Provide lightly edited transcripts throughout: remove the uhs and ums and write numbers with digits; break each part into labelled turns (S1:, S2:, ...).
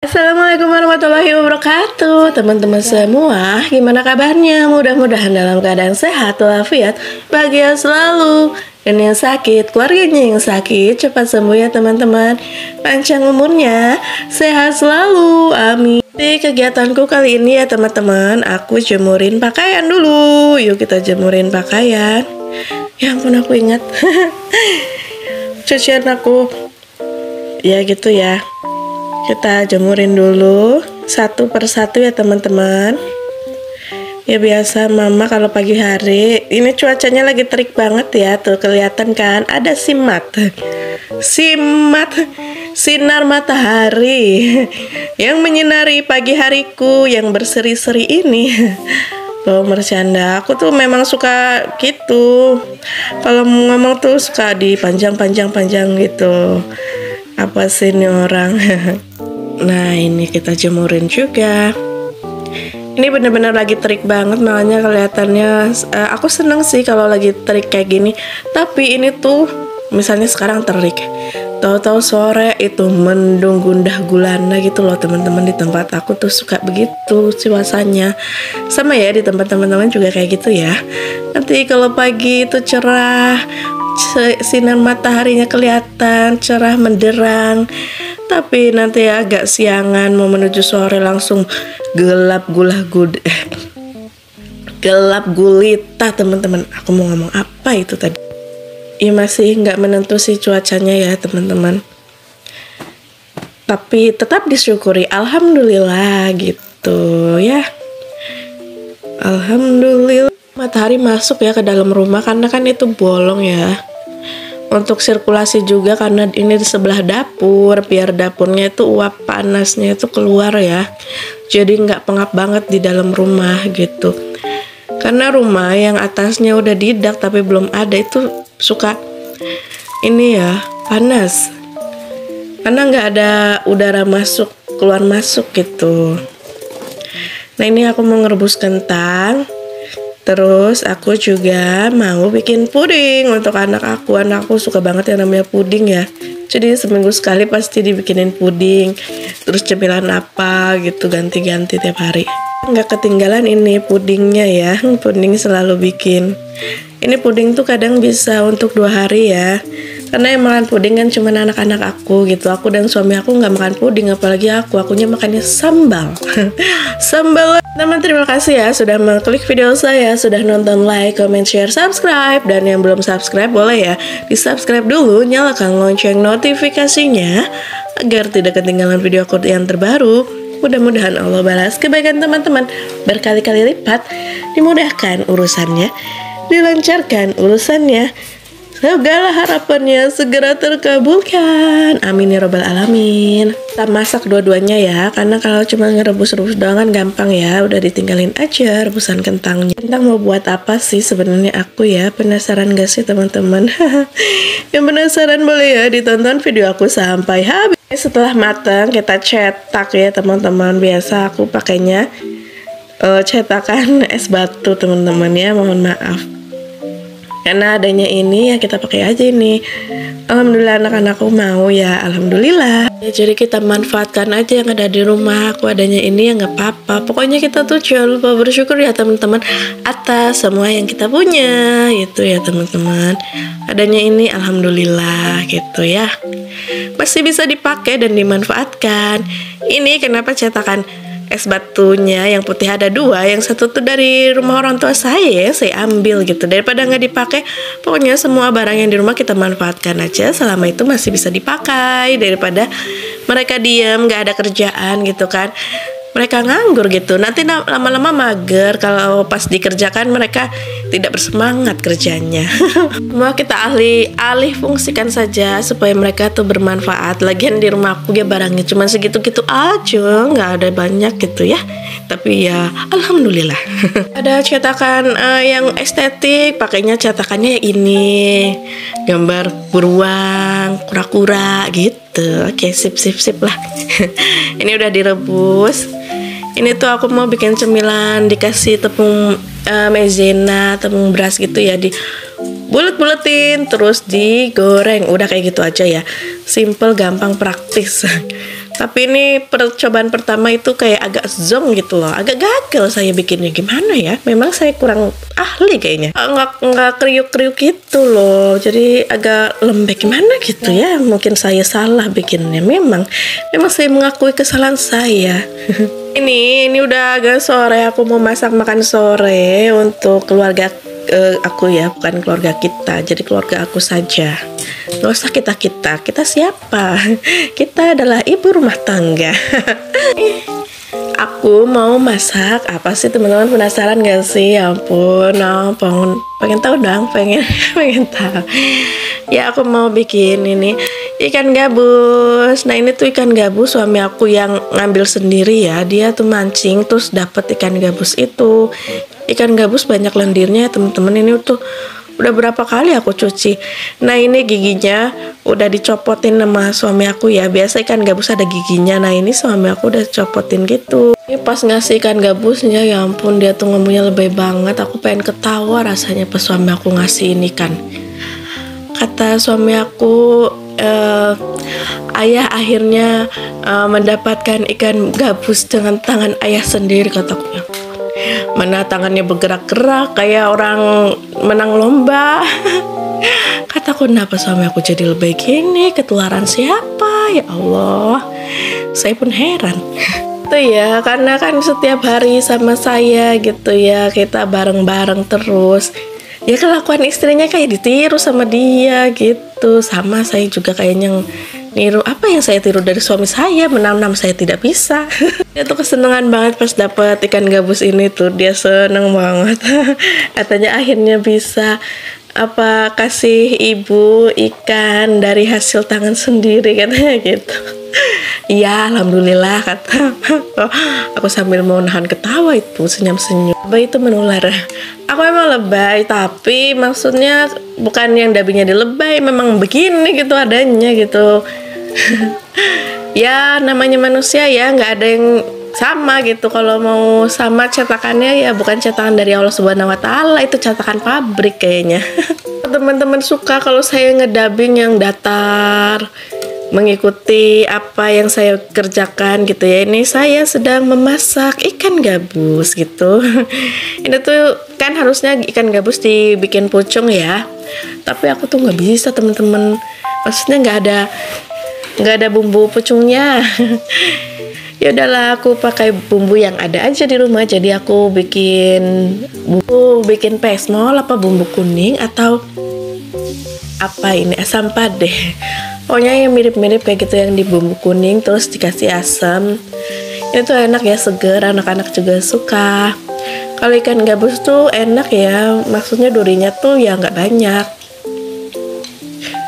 S1: Assalamualaikum warahmatullahi wabarakatuh. Teman-teman semua, gimana kabarnya? Mudah-mudahan dalam keadaan sehat walafiat, bahagia selalu. Dan yang sakit, keluarganya yang sakit cepat sembuh ya teman-teman. Panjang umurnya, sehat selalu, amin. Di kegiatanku kali ini ya teman-teman, aku jemurin pakaian dulu. Yuk kita jemurin pakaian. Ya ampun, aku ingat cucian aku. Ya gitu ya. Kita jemurin dulu satu persatu ya teman-teman. Ya biasa mama kalau pagi hari, ini cuacanya lagi terik banget ya, tuh kelihatan kan ada simat sinar matahari yang menyinari pagi hariku yang berseri-seri ini. Loh, bercanda, aku tuh memang suka gitu. Kalau ngomong tuh suka dipanjang-panjang gitu. Apa sih ini orang? Nah ini kita jemurin juga. Ini bener-bener lagi terik banget, makanya kelihatannya aku seneng sih kalau lagi terik kayak gini. Tapi ini tuh misalnya sekarang terik, tahu-tahu sore itu mendung gundah gulana gitu loh teman-teman. Di tempat aku tuh suka begitu suasananya. Sama ya di tempat teman-teman juga kayak gitu ya. Nanti kalau pagi itu cerah, sinar mataharinya kelihatan cerah menderang. Tapi nanti agak siangan mau menuju sore langsung gelap gulita teman-teman. Aku mau ngomong apa itu tadi? Ya masih nggak menentu sih cuacanya ya teman-teman. Tapi tetap disyukuri, alhamdulillah gitu ya. Alhamdulillah matahari masuk ya ke dalam rumah karena kan itu bolong ya. Untuk sirkulasi juga karena ini di sebelah dapur, biar dapurnya itu uap panasnya itu keluar ya. Jadi nggak pengap banget di dalam rumah gitu. Karena rumah yang atasnya udah didak tapi belum ada itu suka ini ya panas. Karena nggak ada udara masuk keluar masuk gitu. Nah ini aku mau ngerebus kentang. Terus aku juga mau bikin puding untuk anak aku. Anakku suka banget yang namanya puding ya. Jadi seminggu sekali pasti dibikinin puding. Terus cemilan apa gitu ganti-ganti tiap hari. Nggak ketinggalan ini pudingnya ya. Puding selalu bikin. Ini puding tuh kadang bisa untuk 2 hari ya. Karena yang makan puding kan cuma anak-anak aku gitu. Aku dan suami aku nggak makan puding, apalagi akunya makannya sambal. Sambal. Teman terima kasih ya sudah mengklik video saya, sudah nonton, like, comment, share, subscribe. Dan yang belum subscribe boleh ya di subscribe dulu, nyalakan lonceng notifikasinya agar tidak ketinggalan video aku yang terbaru. Mudah-mudahan Allah balas kebaikan teman-teman berkali-kali lipat, dimudahkan urusannya, dilancarkan urusannya, segala harapannya segera terkabulkan. Amin ya robbal alamin. Kita masak dua-duanya ya, karena kalau cuma ngerebus-rebus doang kan gampang ya. Udah ditinggalin aja rebusan kentangnya. Kentang mau buat apa sih sebenarnya aku ya? Penasaran gak sih teman-teman? Yang penasaran boleh ya ditonton video aku sampai habis. Setelah matang kita cetak ya teman-teman. Biasa aku pakainya cetakan es batu teman-teman ya. Mohon maaf. Karena adanya ini ya kita pakai aja ini. Alhamdulillah anak-anakku mau ya, alhamdulillah. Ya, jadi kita manfaatkan aja yang ada di rumah. Aku adanya ini ya nggak apa-apa. Pokoknya kita tuh jangan lupa bersyukur ya teman-teman atas semua yang kita punya. Itu ya teman-teman. Adanya ini alhamdulillah gitu ya. Masih bisa dipakai dan dimanfaatkan. Ini kenapa cetakan es batunya yang putih ada 2, yang satu tuh dari rumah orang tua saya ambil gitu, daripada nggak dipakai. Pokoknya semua barang yang di rumah kita manfaatkan aja selama itu masih bisa dipakai, daripada mereka diam nggak ada kerjaan gitu kan, mereka nganggur gitu, nanti lama-lama mager. Kalau pas dikerjakan mereka tidak bersemangat kerjanya. Mau kita alih fungsikan saja supaya mereka tuh bermanfaat. Lagian di rumah aku ya barangnya cuma segitu-gitu aja, nggak ada banyak gitu ya. Tapi ya alhamdulillah. Ada cetakan yang estetik, pakainya cetakannya ini gambar beruang, kura-kura gitu. Oke, sip lah. Ini udah direbus. Ini tuh aku mau bikin cemilan, dikasih tepung maizena, tepung beras gitu ya, di bulet-buletin terus digoreng. Udah kayak gitu aja ya, simple, gampang, praktis. Tapi ini percobaan pertama itu kayak agak zonk gitu loh, agak gagal saya bikinnya, gimana ya? Memang saya kurang ahli kayaknya, nggak kriuk-kriuk gitu loh, jadi agak lembek gimana gitu ya. Mungkin saya salah bikinnya, memang saya mengakui kesalahan saya. Ini udah agak sore, aku mau masak makan sore untuk keluarga aku ya, bukan keluarga kita, jadi keluarga aku saja. Nggak usah kita siapa? Kita adalah ibu rumah tangga. Aku mau masak apa sih teman-teman, penasaran gak sih? Ya ampun, pengen tahu dong, pengen tahu. Ya aku mau bikin ini ikan gabus. Nah ini tuh ikan gabus suami aku yang ngambil sendiri ya. Dia tuh mancing terus dapet ikan gabus itu. Ikan gabus banyak lendirnya teman-teman. Ini tuh udah berapa kali aku cuci. Nah ini giginya udah dicopotin sama suami aku ya. Biasa ikan gabus ada giginya. Nah ini suami aku udah copotin gitu. Ini pas ngasih ikan gabusnya, ya ampun dia tuh ngomongnya lebay banget. Aku pengen ketawa rasanya pas suami aku ngasih ini kan. Kata suami aku, ayah akhirnya mendapatkan ikan gabus dengan tangan ayah sendiri, kataku. Mana tangannya bergerak-gerak kayak orang menang lomba. Kataku, kenapa suami aku jadi lebih gini? Ketularan siapa? Ya Allah, saya pun heran. Itu ya, karena kan setiap hari sama saya gitu ya, kita bareng-bareng terus. Ya kelakuan istrinya kayak ditiru sama dia gitu. Sama saya juga kayaknya niru apa yang saya tiru dari suami saya, menanam saya tidak bisa. Dia tuh kesenangan banget pas dapat ikan gabus ini tuh, dia seneng banget. Katanya akhirnya bisa kasih ibu ikan dari hasil tangan sendiri, katanya gitu. Iya, alhamdulillah, kata aku sambil mau nahan ketawa itu, senyum-senyum. Lebay itu menular. Aku emang lebay, tapi maksudnya bukan yang dabinya dilebay, memang begini gitu adanya gitu. Ya namanya manusia ya, nggak ada yang sama gitu. Kalau mau sama cetakannya ya bukan cetakan dari Allah Subhanahu Wa Taala, itu cetakan pabrik kayaknya. Teman-teman suka kalau saya ngedabing yang datar, mengikuti apa yang saya kerjakan gitu ya. Ini saya sedang memasak ikan gabus gitu. Ini tuh kan harusnya ikan gabus dibikin pucung ya, tapi aku tuh nggak bisa teman-teman. Maksudnya nggak ada bumbu pucungnya. Ya udahlah, aku pakai bumbu yang ada aja di rumah. Jadi aku bikin pesmol apa bumbu kuning atau apa ini, asam padeh. Pokoknya yang mirip-mirip kayak gitu yang di bumbu kuning, terus dikasih asam. Itu tuh enak ya, seger, anak-anak juga suka. Kalau ikan gabus tuh enak ya, maksudnya durinya tuh ya nggak banyak,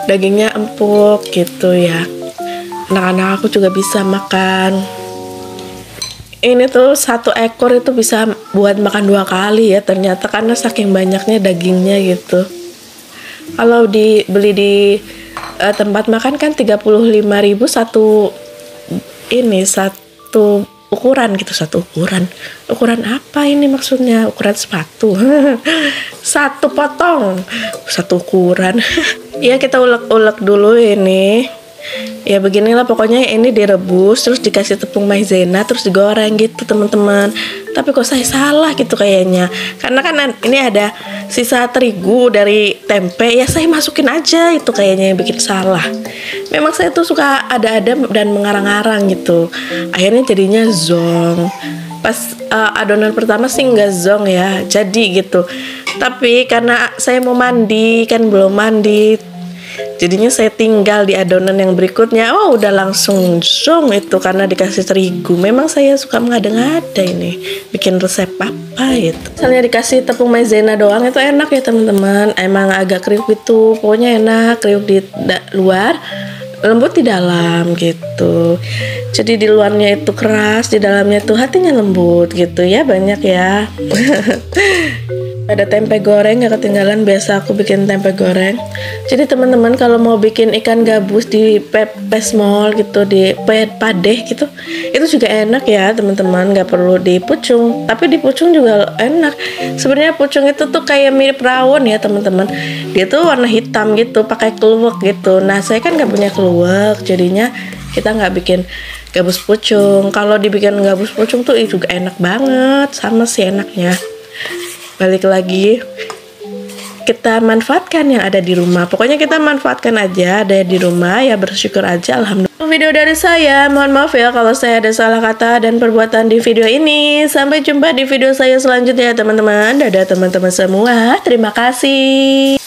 S1: dagingnya empuk gitu ya. Anak-anak aku juga bisa makan. Ini tuh 1 ekor itu bisa buat makan 2 kali ya ternyata, karena saking banyaknya dagingnya gitu. Kalau beli di tempat makan kan 35.000 satu ukuran gitu, satu ukuran apa ini maksudnya, ukuran sepatu. Satu potong satu ukuran. Ya kita ulek-ulek dulu ini. Ya beginilah pokoknya, ini direbus terus dikasih tepung maizena terus digoreng gitu teman-teman. Tapi kok saya salah gitu kayaknya, karena kan ini ada sisa terigu dari tempe ya, saya masukin aja, itu kayaknya yang bikin salah. Memang saya tuh suka ada-ada dan mengarang-arang gitu, akhirnya jadinya zong. Pas adonan pertama sih nggak zong ya, jadi gitu. Tapi karena saya mau mandi kan belum mandi, jadinya saya tinggal di adonan yang berikutnya. Oh udah langsung zong itu karena dikasih terigu. Memang saya suka mengada-ngada ini bikin resep apa itu. Misalnya dikasih tepung maizena doang itu enak ya teman-teman. Emang agak kriuk gitu, pokoknya enak, kriuk di luar, lembut di dalam gitu. Jadi di luarnya itu keras, di dalamnya tuh hatinya lembut gitu ya, banyak ya. Ada tempe goreng gak ketinggalan, biasa aku bikin tempe goreng. Jadi teman-teman kalau mau bikin ikan gabus di pesmol gitu, di padeh gitu, itu juga enak ya teman-teman, gak perlu dipucung. Tapi dipucung juga enak. Sebenarnya pucung itu tuh kayak mirip rawon ya teman-teman. Dia tuh warna hitam gitu, pakai keluak gitu. Nah saya kan gak punya keluak, jadinya kita nggak bikin gabus pucung. Kalau dibikin gabus pucung tuh juga enak banget, sama sih enaknya. Balik lagi, kita manfaatkan yang ada di rumah. Pokoknya kita manfaatkan aja ada di rumah, ya bersyukur aja, alhamdulillah. Video dari saya, mohon maaf ya kalau saya ada salah kata dan perbuatan di video ini. Sampai jumpa di video saya selanjutnya teman-teman. Dadah teman-teman semua, terima kasih.